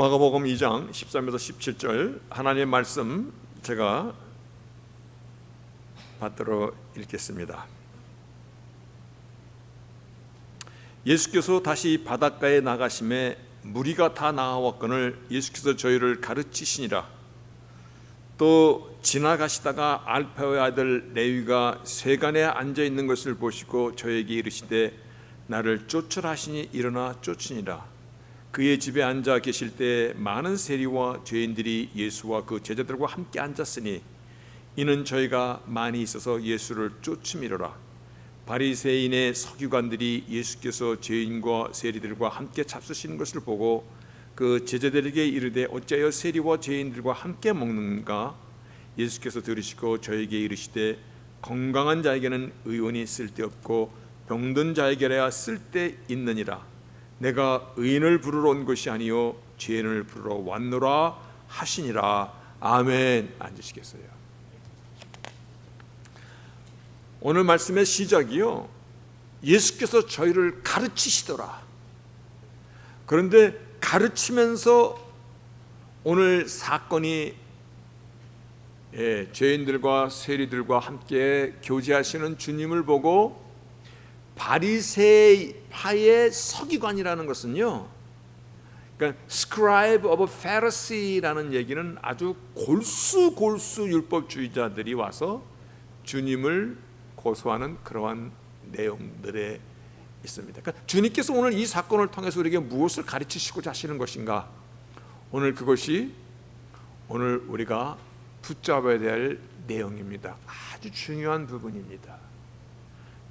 마가복음 2장 13에서 17절 하나님의 말씀 제가 받들어 읽겠습니다. 예수께서 다시 바닷가에 나가심에 무리가 다 나와왔거늘 예수께서 저희를 가르치시니라. 또 지나가시다가 알파의 아들 레위가 쇠간에 앉아 있는 것을 보시고 저에게 이르시되 나를 쫓으라 하시니 일어나 쫓으니라. 그의 집에 앉아 계실 때 많은 세리와 죄인들이 예수와 그 제자들과 함께 앉았으니 이는 저희가 많이 있어서 예수를 쫓음이로라. 바리새인의 서기관들이 예수께서 죄인과 세리들과 함께 잡수시는 것을 보고 그 제자들에게 이르되 어찌하여 세리와 죄인들과 함께 먹는가? 예수께서 들으시고 저에게 이르시되 건강한 자에게는 의원이 쓸데없고 병든 자에게라야 쓸데있느니라. 내가 의인을 부르러 온 것이 아니요 죄인을 부르러 왔노라 하시니라. 아멘. 앉으시겠어요? 오늘 말씀의 시작이요, 예수께서 저희를 가르치시더라. 그런데 가르치면서 오늘 사건이 죄인들과 세리들과 함께 교제하시는 주님을 보고 바리새파의 서기관이라는 것은요, 그러니까 scribe of Pharisee라는 얘기는 아주 골수 율법주의자들이 와서 주님을 고소하는 그러한 내용들에 있습니다. 그러니까 주님께서 오늘 이 사건을 통해서 우리에게 무엇을 가르치시고자 하시는 것인가? 오늘 그것이 오늘 우리가 붙잡아야 될 내용입니다. 아주 중요한 부분입니다.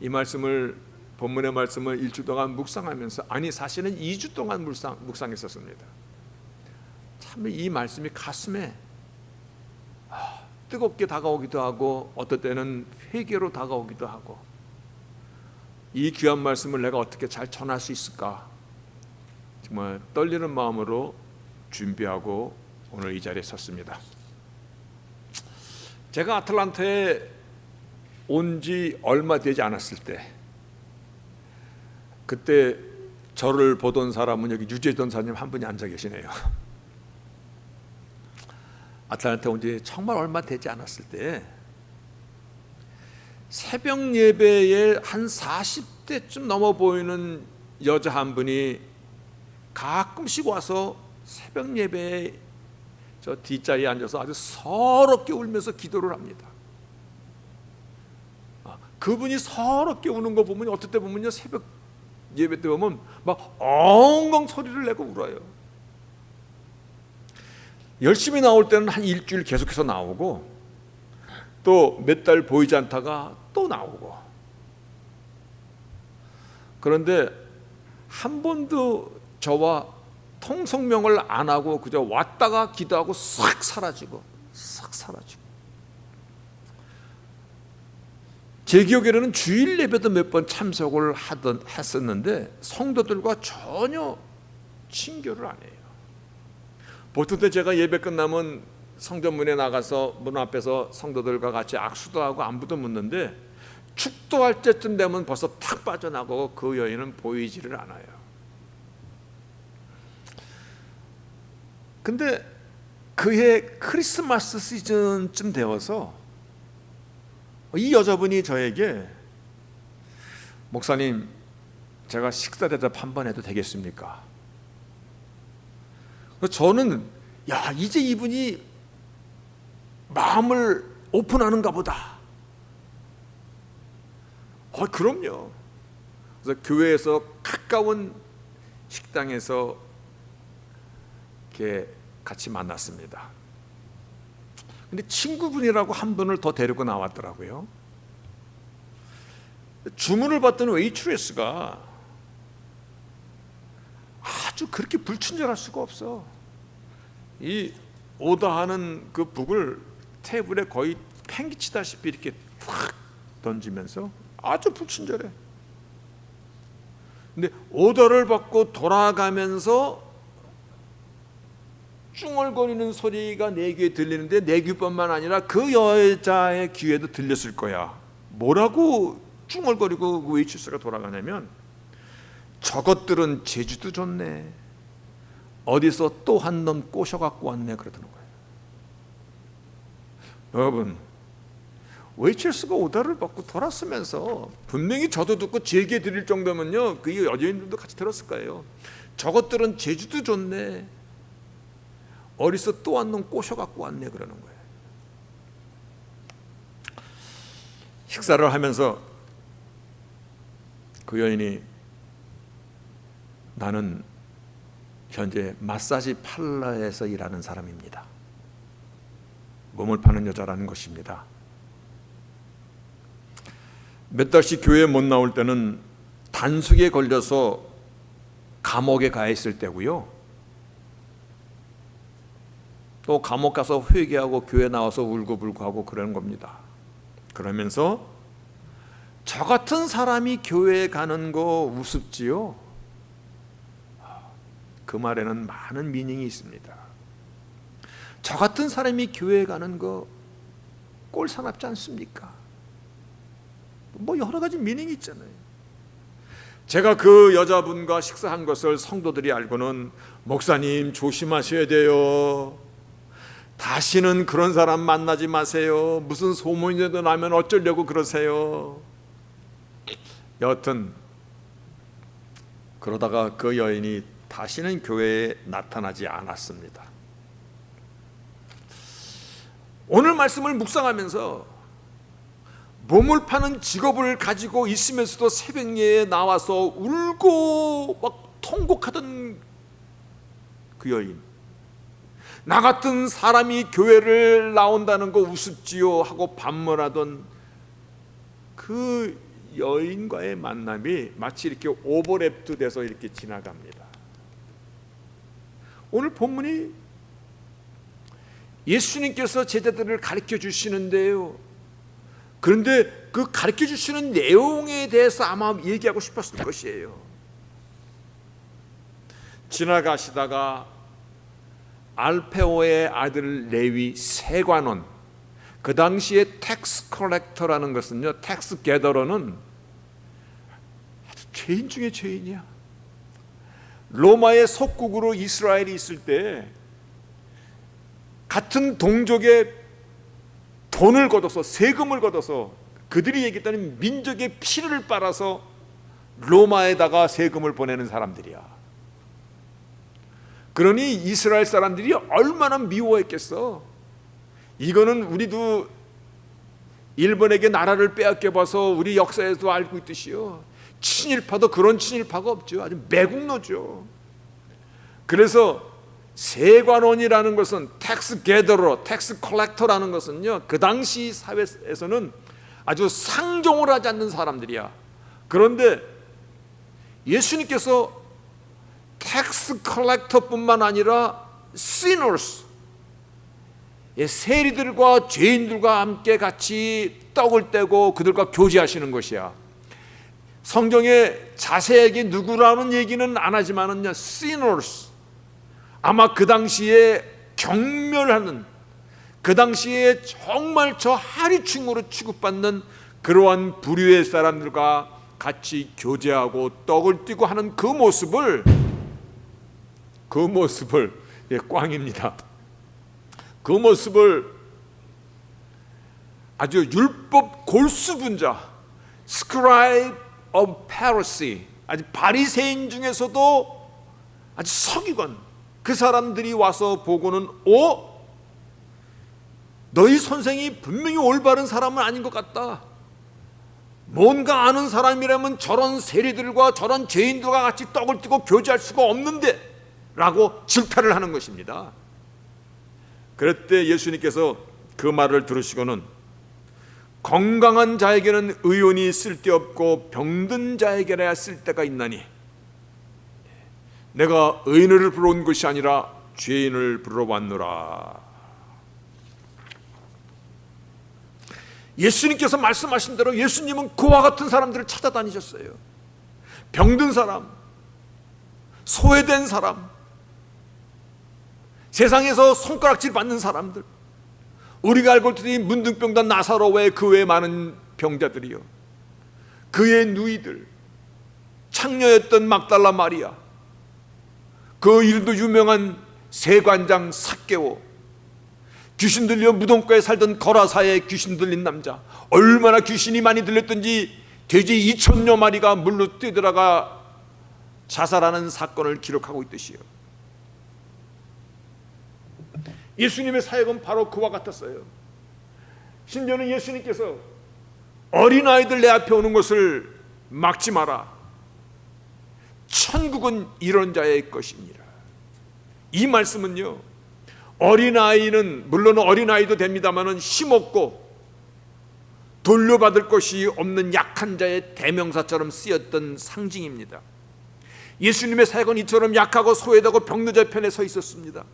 이 말씀을, 본문의 말씀을 일주 동안 묵상하면서, 아니 사실은 2주 동안 묵상했었습니다. 참 이 말씀이 가슴에 뜨겁게 다가오기도 하고 어떨 때는 회개로 다가오기도 하고, 이 귀한 말씀을 내가 어떻게 잘 전할 수 있을까, 정말 떨리는 마음으로 준비하고 오늘 이 자리에 섰습니다. 제가 아틀란타에 온 지 얼마 되지 않았을 때, 그때 저를 보던 사람은 여기 유재 전사님 한 분이 앉아 계시네요. 아틀란타에 온 지 정말 얼마 되지 않았을 때 새벽 예배에 한 40대쯤 넘어 보이는 여자 한 분이 가끔씩 와서 새벽 예배에 저 뒷자리에 앉아서 아주 서럽게 울면서 기도를 합니다. 그분이 서럽게 우는 거 보면 어떨 때 보면요, 새벽 예배 때 보면 막 엉엉 소리를 내고 울어요. 열심히 나올 때는 한 일주일 계속해서 나오고, 또 몇 달 보이지 않다가 또 나오고. 그런데 한 번도 저와 통성명을 안 하고 그저 왔다가 기도하고 싹 사라지고. 제 기억에는 주일 예배도 몇 번 참석을 했었는데 성도들과 전혀 친교를 안 해요. 보통 때 제가 예배 끝나면 성전문에 나가서 문 앞에서 성도들과 같이 악수도 하고 안부도 묻는데, 축도할 때쯤 되면 벌써 탁 빠져나가고 그 여인은 보이지를 않아요. 근데 그해 크리스마스 시즌쯤 되어서 이 여자분이 저에게, 목사님, 제가 식사 대접 한번 해도 되겠습니까? 저는 이제 이분이 마음을 오픈하는가 보다. 그럼요. 그래서 교회에서 가까운 식당에서 이렇게 같이 만났습니다. 근데 친구분이라고 한 분을 더 데리고 나왔더라고요. 주문을 받던 웨이트레스가 아주 그렇게 불친절할 수가 없어. 이 오더하는 그 북을 테이블에 거의 팽기치다시피 이렇게 탁 던지면서 아주 불친절해. 근데 오더를 받고 돌아가면서 쭝얼거리는 소리가 내 귀에 들리는데 내 귀뿐만 아니라 그 여자의 귀에도 들렸을 거야. 뭐라고 쭝얼거리고 그 웨이트레스가 돌아가냐면, 저것들은 제주도 좋네, 어디서 또 한 놈 꼬셔갖고 왔네 그러더는 거예요. 여러분, 웨이첼스가 오다를 받고 돌았으면서 분명히 저도 듣고 제게 드릴 정도면요, 그 여자인들도 같이 들었을 거예요. 저것들은 제주도 좋네, 어디서 또 한 놈 꼬셔갖고 왔네 그러는 거예요. 식사를 하면서 그 여인이, 나는 현재 마사지 팔러에서 일하는 사람입니다. 몸을 파는 여자라는 것입니다. 몇 달씩 교회에 못 나올 때는 단속에 걸려서 감옥에 가 있을 때고요, 또 감옥 가서 회개하고 교회 나와서 울고불고 하고 그러는 겁니다. 그러면서 저 같은 사람이 교회에 가는 거 우습지요? 그 말에는 많은 미닝이 있습니다. 저 같은 사람이 교회에 가는 거 꼴사납지 않습니까? 뭐 여러 가지 미닝이 있잖아요. 제가 그 여자분과 식사한 것을 성도들이 알고는, 목사님 조심하셔야 돼요, 다시는 그런 사람 만나지 마세요, 무슨 소문이라도 나면 어쩌려고 그러세요. 여하튼 그러다가 그 여인이 다시는 교회에 나타나지 않았습니다. 오늘 말씀을 묵상하면서 몸을 파는 직업을 가지고 있으면서도 새벽예에 나와서 울고 막 통곡하던 그 여인, 나 같은 사람이 교회를 나온다는 거 우습지요 하고 반문하던 그 여인과의 만남이 마치 이렇게 오버랩도 돼서 이렇게 지나갑니다. 오늘 본문이 예수님께서 제자들을 가르쳐 주시는데요, 그런데 그 가르쳐 주시는 내용에 대해서 아마 얘기하고 싶었을 것이에요. 지나가시다가 알페오의 아들 레위 세관원, 그 당시에 텍스 컬렉터라는 것은요, 텍스 게더러는 아주 죄인 중에 죄인이야. 로마의 속국으로 이스라엘이 있을 때 같은 동족의 돈을 걷어서, 세금을 걷어서, 그들이 얘기했다는 민족의 피를 빨아서 로마에다가 세금을 보내는 사람들이야. 그러니 이스라엘 사람들이 얼마나 미워했겠어. 이거는 우리도 일본에게 나라를 빼앗겨봐서 우리 역사에도 알고 있듯이요, 친일파도 그런 친일파가 없죠. 아주 매국노죠. 그래서 세관원이라는 것은 텍스 게더러, 텍스 컬렉터라는 것은요, 그 당시 사회에서는 아주 상종을 하지 않는 사람들이야. 그런데 예수님께서 텍스 컬렉터뿐만 아니라 sinners, 세리들과 죄인들과 함께 같이 떡을 떼고 그들과 교제하시는 것이야. 성경에 자세하게 누구라는 얘기는 안 하지만은 sinners, 아마 그 당시에 경멸하는, 그 당시에 정말 저 하류층으로 취급받는 그러한 부류의 사람들과 같이 교제하고 떡을 띠고 하는 그 모습을 꽝입니다. 그 모습을 아주 율법 골수분자, scribe of Pharisee, 아주 바리새인 중에서도 아주 서기관, 그 사람들이 와서 보고는, 너희 선생이 분명히 올바른 사람은 아닌 것 같다, 뭔가 아는 사람이라면 저런 세리들과 저런 죄인들과 같이 떡을 띠고 교제할 수가 없는데 라고 질타를 하는 것입니다. 그럴 예수님께서 그 말을 들으시고는, 건강한 자에게는 의논이 쓸데없고 병든 자에게나 쓸데가 있나니 내가 의인을 부르러 온 것이 아니라 죄인을 부르러 왔노라. 예수님께서 말씀하신 대로 예수님은 그와 같은 사람들을 찾아다니셨어요. 병든 사람, 소외된 사람, 세상에서 손가락질 받는 사람들, 우리가 알고 있듯이 문둥병단 나사로 외에 그 외에 많은 병자들이요, 그의 누이들, 창녀였던 막달라 마리아, 그 이름도 유명한 세관장 삭개오, 귀신 들려 무덤가에 살던 거라사의 귀신 들린 남자, 얼마나 귀신이 많이 들렸던지 돼지 2,000여 마리가 물로 뛰어들어가 자살하는 사건을 기록하고 있듯이요. 예수님의 사역은 바로 그와 같았어요. 심지어는 예수님께서 어린아이들 내 앞에 오는 것을 막지 마라. 천국은 이런 자의 것이니라. 이 말씀은요, 어린아이는 물론 어린아이도 됩니다마는 힘없고 돌려받을 것이 없는 약한 자의 대명사처럼 쓰였던 상징입니다. 예수님의 사역은 이처럼 약하고 소외되고 병든 자 편에 서 있었습니다.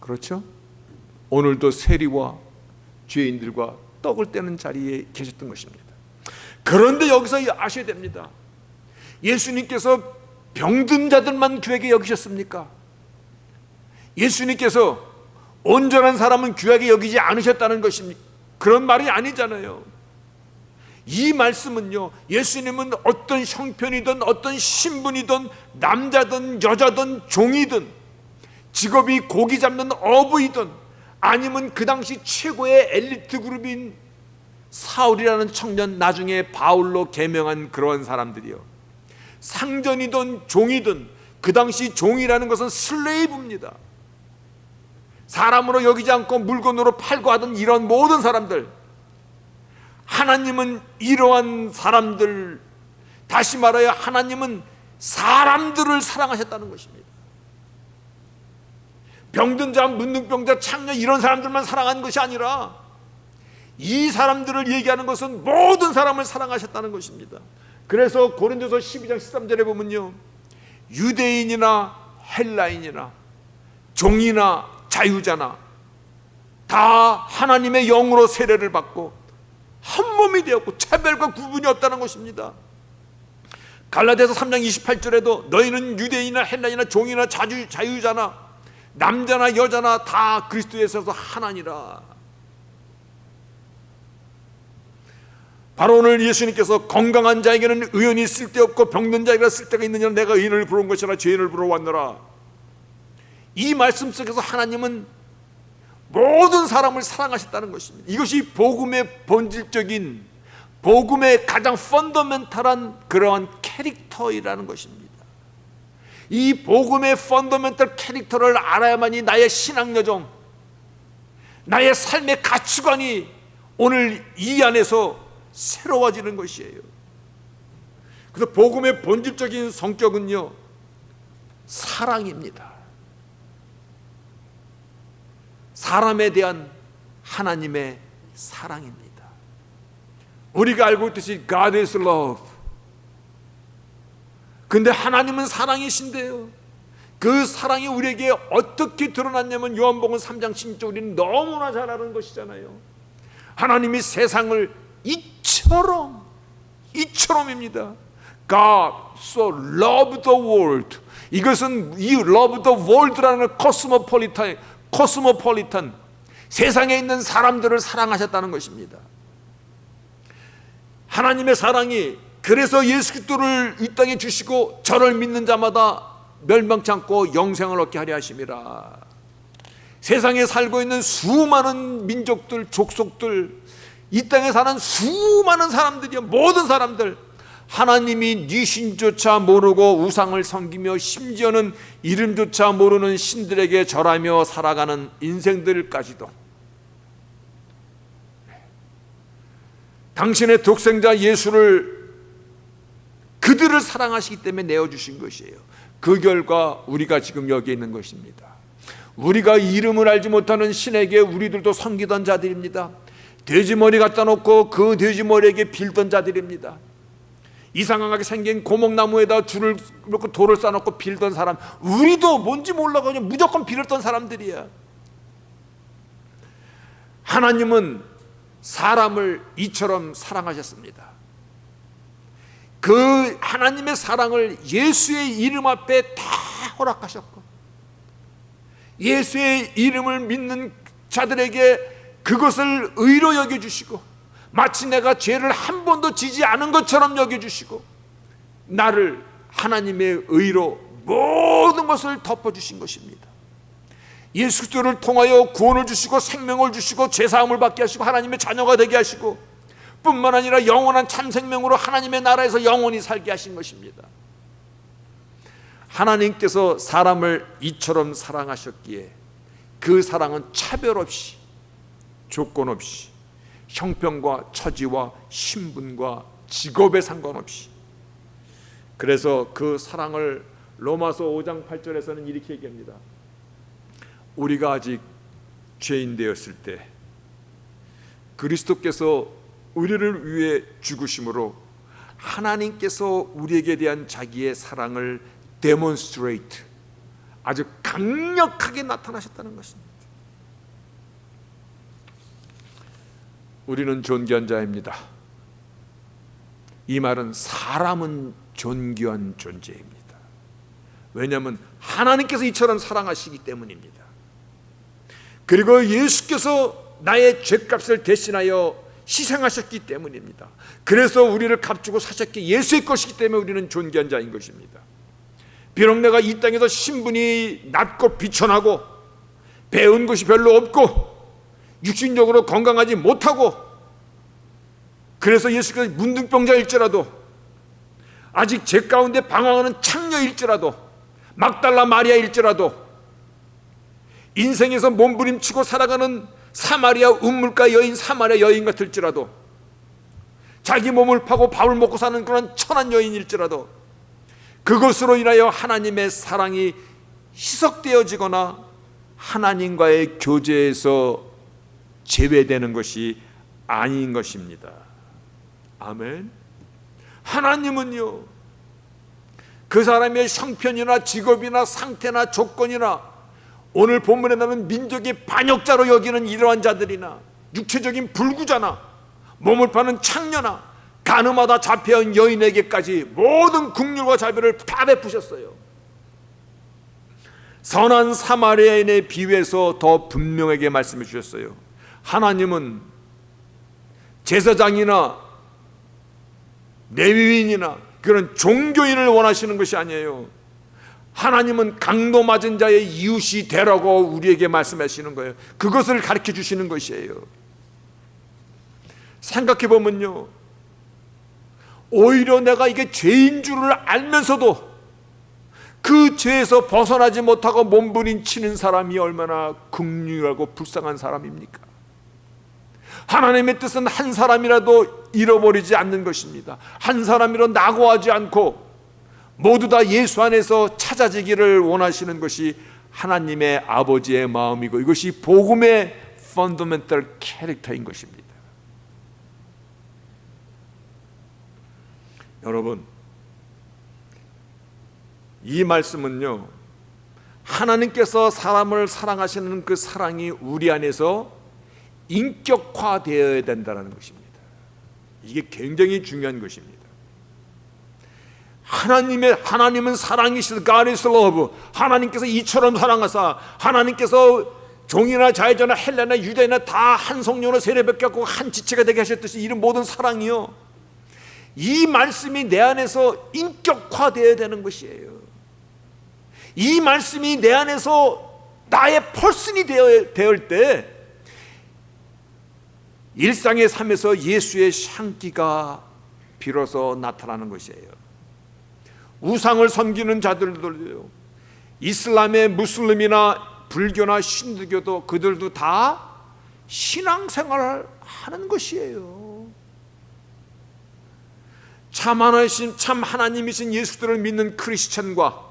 그렇죠? 오늘도 세리와 죄인들과 떡을 떼는 자리에 계셨던 것입니다. 그런데 여기서 아셔야 됩니다. 예수님께서 병든 자들만 귀하게 여기셨습니까? 예수님께서 온전한 사람은 귀하게 여기지 않으셨다는 것입니까? 그런 말이 아니잖아요. 이 말씀은요, 예수님은 어떤 형편이든 어떤 신분이든 남자든 여자든 종이든 직업이 고기 잡는 어부이든 아니면 그 당시 최고의 엘리트 그룹인 사울이라는 청년, 나중에 바울로 개명한 그런 사람들이요, 상전이든 종이든, 그 당시 종이라는 것은 슬레이브입니다. 사람으로 여기지 않고 물건으로 팔고 하던 이런 모든 사람들, 하나님은 이러한 사람들, 다시 말하여 하나님은 사람들을 사랑하셨다는 것입니다. 병든 자, 문둥병자, 창녀 이런 사람들만 사랑하는 것이 아니라 이 사람들을 얘기하는 것은 모든 사람을 사랑하셨다는 것입니다. 그래서 고린도서 12장 13절에 보면요, 유대인이나 헬라인이나 종이나 자유자나 다 하나님의 영으로 세례를 받고 한 몸이 되었고 차별과 구분이 없다는 것입니다. 갈라디아서 3장 28절에도 너희는 유대인이나 헬라인이나 종이나 자유자나 남자나 여자나 다 그리스도에 있어서 하나니라. 바로 오늘 예수님께서 건강한 자에게는 의원이 쓸데없고 병든 자에게는 쓸데가 있느냐, 내가 의인을 부른 것이라 죄인을 부러 왔노라. 이 말씀 속에서 하나님은 모든 사람을 사랑하셨다는 것입니다. 이것이 복음의 본질적인, 복음의 가장 펀더멘탈한 그러한 캐릭터이라는 것입니다. 이 복음의 펀더멘탈 캐릭터를 알아야만이 나의 신앙여정, 나의 삶의 가치관이 오늘 이 안에서 새로워지는 것이에요. 그래서 복음의 본질적인 성격은요, 사랑입니다. 사람에 대한 하나님의 사랑입니다. 우리가 알고 있듯이 God is love. 근데 하나님은 사랑이신데요, 그 사랑이 우리에게 어떻게 드러났냐면 요한복음 3장 16절 우리는 너무나 잘 아는 것이잖아요. 하나님이 세상을 이처럼입니다. God so loved the world. 이것은 이 love the world라는 코스모폴리탄, 세상에 있는 사람들을 사랑하셨다는 것입니다. 하나님의 사랑이 그래서 예수 그리스도를 이 땅에 주시고 저를 믿는 자마다 멸망치 않고 영생을 얻게 하려 하심이라. 세상에 살고 있는 수많은 민족들, 족속들, 이 땅에 사는 수많은 사람들이요, 모든 사람들, 하나님이 네 신조차 모르고 우상을 섬기며 심지어는 이름조차 모르는 신들에게 절하며 살아가는 인생들까지도 당신의 독생자 예수를, 그들을 사랑하시기 때문에 내어주신 것이에요. 그 결과 우리가 지금 여기 있는 것입니다. 우리가 이름을 알지 못하는 신에게 우리들도 섬기던 자들입니다. 돼지머리 갖다 놓고 그 돼지머리에게 빌던 자들입니다. 이상하게 생긴 고목나무에다 줄을 놓고 돌을 쌓아놓고 빌던 사람, 우리도 뭔지 몰라 그냥 무조건 빌었던 사람들이야. 하나님은 사람을 이처럼 사랑하셨습니다. 그 하나님의 사랑을 예수의 이름 앞에 다 허락하셨고, 예수의 이름을 믿는 자들에게 그것을 의로 여겨주시고, 마치 내가 죄를 한 번도 지지 않은 것처럼 여겨주시고 나를 하나님의 의로 모든 것을 덮어주신 것입니다. 예수 그리스도를 통하여 구원을 주시고 생명을 주시고 죄사함을 받게 하시고 하나님의 자녀가 되게 하시고 뿐만 아니라 영원한 참생명으로 하나님의 나라에서 영원히 살게 하신 것입니다. 하나님께서 사람을 이처럼 사랑하셨기에 그 사랑은 차별 없이, 조건 없이, 형편과 처지와 신분과 직업에 상관없이, 그래서 그 사랑을 로마서 5장 8절에서는 이렇게 얘기합니다. 우리가 아직 죄인 되었을 때 그리스도께서 우리를 위해 죽으심으로 하나님께서 우리에게 대한 자기의 사랑을 demonstrate, 아주 강력하게 나타나셨다는 것입니다. 우리는 존귀한 자입니다. 이 말은 사람은 존귀한 존재입니다. 왜냐하면 하나님께서 이처럼 사랑하시기 때문입니다. 그리고 예수께서 나의 죄값을 대신하여 희생하셨기 때문입니다. 그래서 우리를 값주고 사셨기에 예수의 것이기 때문에 우리는 존귀한 자인 것입니다. 비록 내가 이 땅에서 신분이 낮고 비천하고 배운 것이 별로 없고 육신적으로 건강하지 못하고 그래서 예수께서 문둥병자일지라도 아직 제 가운데 방황하는 창녀일지라도 막달라 마리아일지라도 인생에서 몸부림치고 살아가는 사마리아 운물가 여인 사마리아 여인 같을지라도 자기 몸을 파고 밥을 먹고 사는 그런 천한 여인일지라도 그것으로 인하여 하나님의 사랑이 희석되어지거나 하나님과의 교제에서 제외되는 것이 아닌 것입니다. 아멘. 하나님은요, 그 사람의 형편이나 직업이나 상태나 조건이나 오늘 본문에 나오는 민족의 반역자로 여기는 이러한 자들이나 육체적인 불구자나 몸을 파는 창녀나 가늠하다 잡혀온 여인에게까지 모든 긍휼과 자비를 다 베푸셨어요. 선한 사마리아인의 비유에서 더 분명하게 말씀해 주셨어요. 하나님은 제사장이나 레위인이나 그런 종교인을 원하시는 것이 아니에요. 하나님은 강도 맞은 자의 이웃이 되라고 우리에게 말씀하시는 거예요. 그것을 가르쳐 주시는 것이에요. 생각해 보면요, 오히려 내가 이게 죄인 줄을 알면서도 그 죄에서 벗어나지 못하고 몸부림치는 사람이 얼마나 긍휼하고 불쌍한 사람입니까? 하나님의 뜻은 한 사람이라도 잃어버리지 않는 것입니다. 한 사람이라도 낙오하지 않고 모두 다 예수 안에서 찾아지기를 원하시는 것이 하나님의 아버지의 마음이고 이것이 복음의 펀더멘털 캐릭터인 것입니다. 여러분, 이 말씀은요, 하나님께서 사람을 사랑하시는 그 사랑이 우리 안에서 인격화되어야 된다는 것입니다. 이게 굉장히 중요한 것입니다. 하나님은 사랑이시다. God is love. 하나님께서 이처럼 사랑하사 하나님께서 종이나 자유자나 헬라나 유대나 다 한 성령으로 세례받게 갖고 한 지체가 되게 하셨듯이 이런 모든 사랑이요, 이 말씀이 내 안에서 인격화되어야 되는 것이에요. 이 말씀이 내 안에서 나의 퍼슨이 되을 때 일상의 삶에서 예수의 향기가 비로소 나타나는 것이에요. 우상을 섬기는 자들도요, 이슬람의 무슬림이나 불교나 신두교도 그들도 다 신앙생활을 하는 것이에요. 참 하나님이신 예수들을 믿는 크리스천과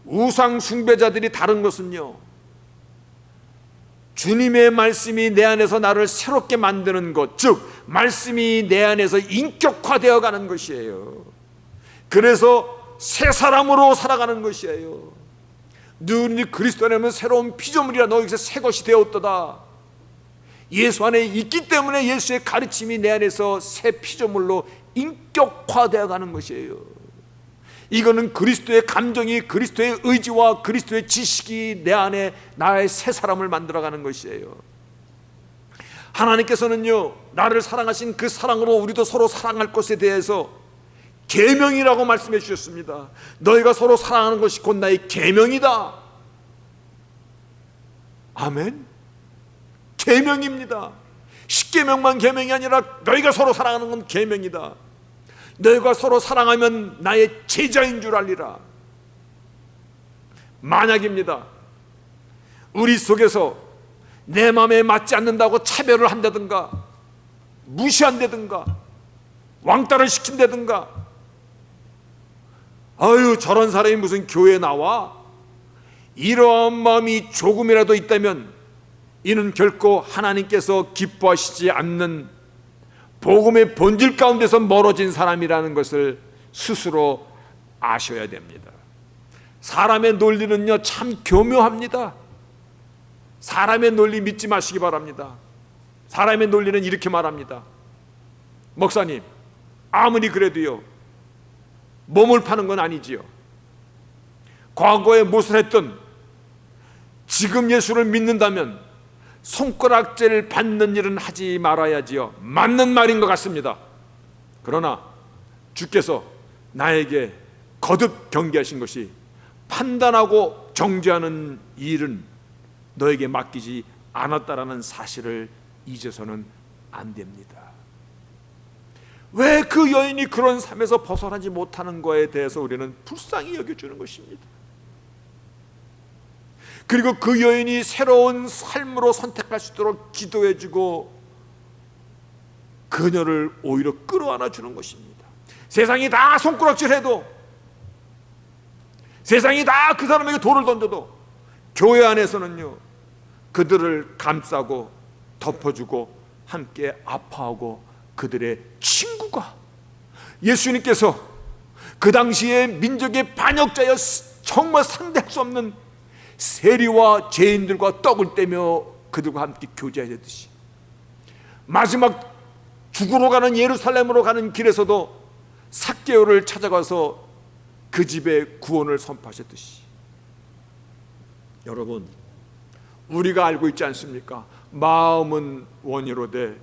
우상 숭배자들이 다른 것은요, 주님의 말씀이 내 안에서 나를 새롭게 만드는 것, 즉 말씀이 내 안에서 인격화되어 가는 것이에요. 그래서 새 사람으로 살아가는 것이에요. 너희 그리스도 안에는 새로운 피조물이라 너희에게서 새 것이 되었도다. 예수 안에 있기 때문에 예수의 가르침이 내 안에서 새 피조물로 인격화되어 가는 것이에요. 이거는 그리스도의 감정이, 그리스도의 의지와 그리스도의 지식이 내 안에 나의 새 사람을 만들어가는 것이에요. 하나님께서는요, 나를 사랑하신 그 사랑으로 우리도 서로 사랑할 것에 대해서 계명이라고 말씀해 주셨습니다. 너희가 서로 사랑하는 것이 곧 나의 계명이다. 아멘. 계명입니다. 십계명만 계명이 아니라 너희가 서로 사랑하는 건 계명이다. 너희가 서로 사랑하면 나의 제자인 줄 알리라. 만약입니다, 우리 속에서 내 마음에 맞지 않는다고 차별을 한다든가 무시한다든가 왕따를 시킨다든가, 아유 저런 사람이 무슨 교회에 나와, 이러한 마음이 조금이라도 있다면 이는 결코 하나님께서 기뻐하시지 않는 복음의 본질 가운데서 멀어진 사람이라는 것을 스스로 아셔야 됩니다. 사람의 논리는요 참 교묘합니다. 사람의 논리 믿지 마시기 바랍니다. 사람의 논리는 이렇게 말합니다. 목사님, 아무리 그래도요 몸을 파는 건 아니지요. 과거에 무엇을 했든 지금 예수를 믿는다면 손가락질 받는 일은 하지 말아야지요. 맞는 말인 것 같습니다. 그러나 주께서 나에게 거듭 경계하신 것이 판단하고 정죄하는 일은 너에게 맡기지 않았다라는 사실을 잊어서는 안 됩니다. 왜 그 여인이 그런 삶에서 벗어나지 못하는 거에 대해서 우리는 불쌍히 여겨주는 것입니다. 그리고 그 여인이 새로운 삶으로 선택할 수 있도록 기도해주고 그녀를 오히려 끌어안아 주는 것입니다. 세상이 다 손가락질해도, 세상이 다 그 사람에게 돌을 던져도 교회 안에서는요 그들을 감싸고 덮어주고 함께 아파하고 그들의 친구가, 예수님께서 그 당시에 민족의 반역자여 정말 상대할 수 없는 세리와 죄인들과 떡을 떼며 그들과 함께 교제하듯이, 마지막 죽으러 가는 예루살렘으로 가는 길에서도 삭개오를 찾아가서 그 집에 구원을 선포하셨듯이, 여러분 우리가 알고 있지 않습니까? 마음은 원이로되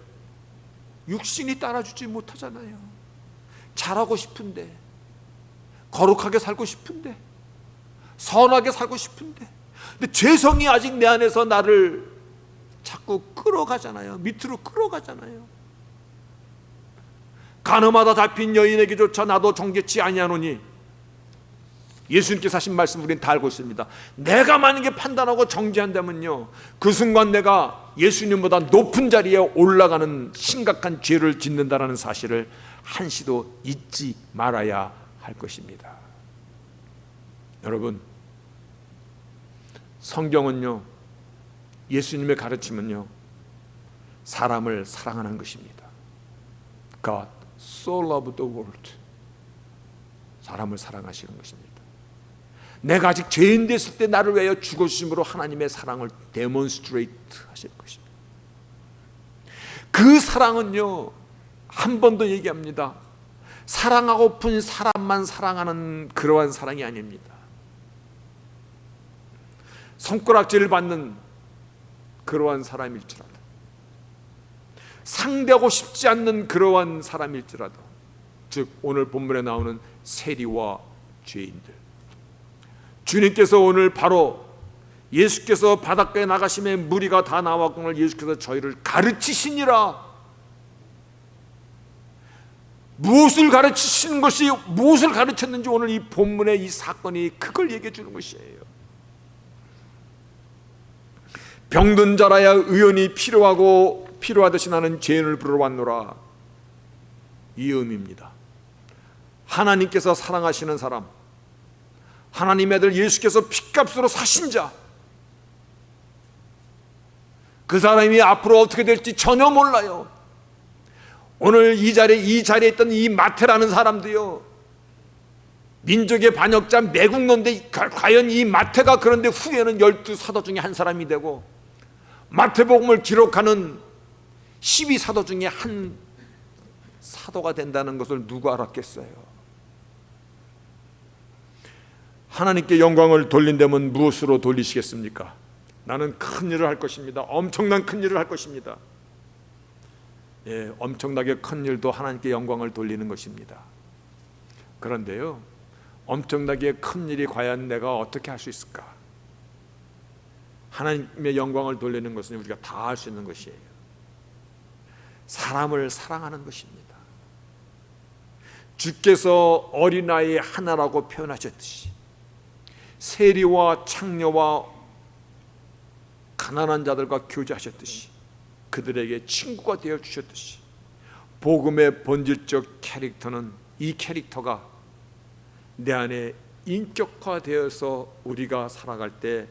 육신이 따라주지 못하잖아요. 잘하고 싶은데, 거룩하게 살고 싶은데, 선하게 살고 싶은데, 근데 죄성이 아직 내 안에서 나를 자꾸 끌어가잖아요. 밑으로 끌어가잖아요. 가늠하다 잡힌 여인에게조차 나도 정죄치 아니하노니, 예수님께서 하신 말씀 우리는 다 알고 있습니다. 내가 만약에 판단하고 정죄한다면요 그 순간 내가 예수님보다 높은 자리에 올라가는 심각한 죄를 짓는다는 사실을 한시도 잊지 말아야 할 것입니다. 여러분, 성경은요 예수님의 가르침은요 사람을 사랑하는 것입니다. God so loved the world. 사람을 사랑하시는 것입니다. 내가 아직 죄인 됐을 때 나를 위하여 죽어주심으로 하나님의 사랑을 데몬스트레이트 하시는 것입니다. 그 사랑은요 한 번 더 얘기합니다. 사랑하고픈 사람만 사랑하는 그러한 사랑이 아닙니다. 손가락질을 받는 그러한 사람일지라도, 상대하고 싶지 않는 그러한 사람일지라도, 즉 오늘 본문에 나오는 세리와 죄인들, 주님께서 오늘 바로 예수께서 바닷가에 나가심에 무리가 다 나왔거늘 예수께서 저희를 가르치시니라. 무엇을 가르치시는 것이, 무엇을 가르쳤는지 오늘 이 본문의 이 사건이 그걸 얘기해 주는 것이에요. 병든 자라야 의원이 필요하듯이 나는 죄인을 부르러 왔노라. 이 의미입니다. 하나님께서 사랑하시는 사람, 하나님의 아들 예수께서 핏값으로 사신 자, 그 사람이 앞으로 어떻게 될지 전혀 몰라요. 오늘 이 자리에 있던 이 마태라는 사람도요 민족의 반역자 매국노인데, 과연 이 마태가 그런데 후에는 12사도 중에 한 사람이 되고 마태복음을 기록하는 12사도 중에 한 사도가 된다는 것을 누가 알았겠어요? 하나님께 영광을 돌린다면 무엇으로 돌리시겠습니까? 나는 큰 일을 할 것입니다. 엄청난 큰 일을 할 것입니다. 예, 엄청나게 큰 일도 하나님께 영광을 돌리는 것입니다. 그런데요, 엄청나게 큰 일이 과연 내가 어떻게 할 수 있을까? 하나님의 영광을 돌리는 것은 우리가 다 할 수 있는 것이에요. 사람을 사랑하는 것입니다. 주께서 어린아이 하나라고 표현하셨듯이 세리와 창녀와 가난한 자들과 교제하셨듯이 그들에게 친구가 되어 주셨듯이 복음의 본질적 캐릭터는, 이 캐릭터가 내 안에 인격화되어서 우리가 살아갈 때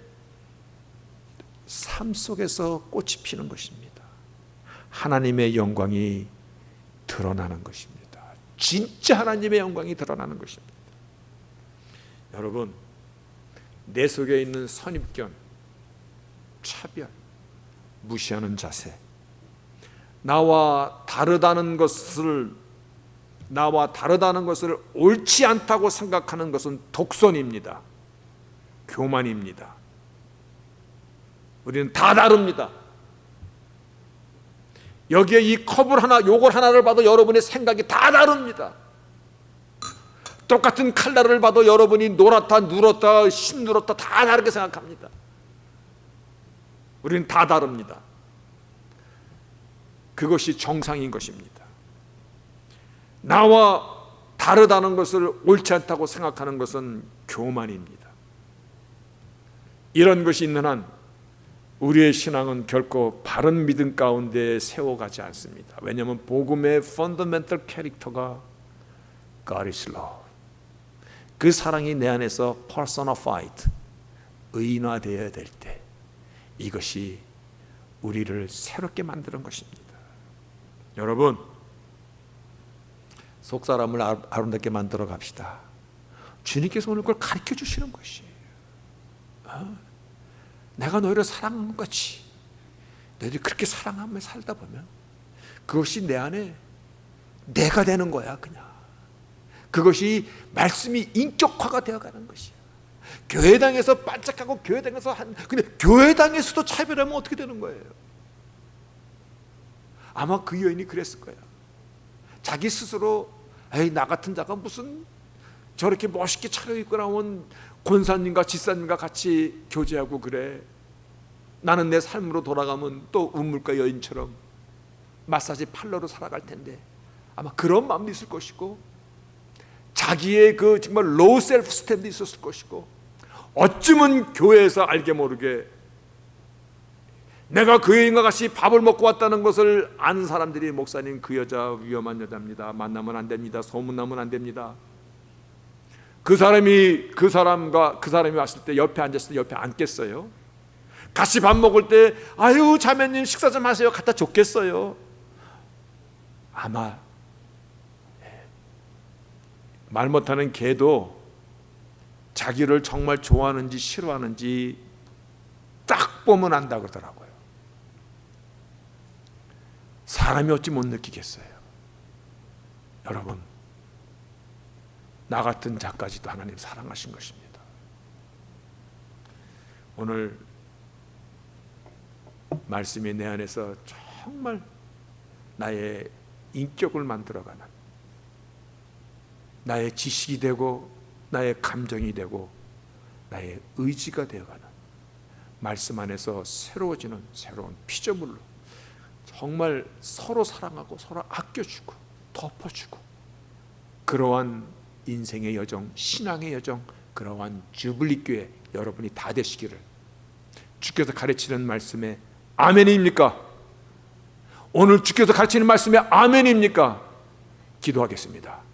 삶 속에서 꽃이 피는 것입니다. 하나님의 영광이 드러나는 것입니다. 진짜 하나님의 영광이 드러나는 것입니다. 여러분, 내 속에 있는 선입견, 차별, 무시하는 자세, 나와 다르다는 것을 옳지 않다고 생각하는 것은 독선입니다. 교만입니다. 우리는 다 다릅니다. 여기에 이 컵을 하나, 요걸 하나를 봐도 여러분의 생각이 다 다릅니다. 똑같은 칼날을 봐도 여러분이 노랗다, 누렇다, 흰누렇다 다 다르게 생각합니다. 우리는 다 다릅니다. 그것이 정상인 것입니다. 나와 다르다는 것을 옳지 않다고 생각하는 것은 교만입니다. 이런 것이 있는 한 우리의 신앙은 결코 바른 믿음 가운데 세워가지 않습니다. 왜냐하면 복음의 펀더멘털 캐릭터가 God is love, 그 사랑이 내 안에서 personified, 의인화되어야 될 때 이것이 우리를 새롭게 만드는 것입니다. 여러분, 속사람을 아름답게 만들어 갑시다. 주님께서 오늘 그걸 가르쳐 주시는 것이에요. 내가 너희를 사랑하는 것 같이 너희들이 그렇게 사랑하며 살다 보면 그것이 내 안에 내가 되는 거야. 그냥 그것이 말씀이 인격화가 되어가는 것이야. 교회당에서 반짝하고 교회당에서 근데 교회당에서도 차별하면 어떻게 되는 거예요? 아마 그 여인이 그랬을 거야. 자기 스스로 에이, 나 같은 자가 무슨 저렇게 멋있게 차려입고 나온 권사님과 지사님과 같이 교제하고 그래. 나는 내 삶으로 돌아가면 또 운물가 여인처럼 마사지 팔러로 살아갈 텐데 아마 그런 마음도 있을 것이고 자기의 그 정말 로우 셀프 스탠드 있었을 것이고 어쩌면 교회에서 알게 모르게 내가 그 여인과 같이 밥을 먹고 왔다는 것을 아는 사람들이 목사님 그 여자 위험한 여자입니다. 만나면 안 됩니다. 소문나면 안 됩니다. 그 사람이 왔을 때 옆에 앉았을 때 옆에 앉겠어요? 같이 밥 먹을 때 아유 자매님 식사 좀 하세요 갖다 줬겠어요? 아마 말 못하는 개도 자기를 정말 좋아하는지 싫어하는지 딱 보면 안다 그러더라고요. 사람이 어찌 못 느끼겠어요? 여러분, 나 같은 자까지도 하나님 사랑하신 것입니다. 오늘 말씀이 내 안에서 정말 나의 인격을 만들어가는, 나의 지식이 되고 나의 감정이 되고 나의 의지가 되어가는 말씀 안에서 새로워지는 새로운 피조물로 정말 서로 사랑하고 서로 아껴주고 덮어주고 그러한 인생의 여정, 신앙의 여정, 그러한 주블리 교회 여러분이 다 되시기를 주께서 가르치는 말씀에 아멘입니까? 오늘 주께서 가르치는 말씀에 아멘입니까? 기도하겠습니다.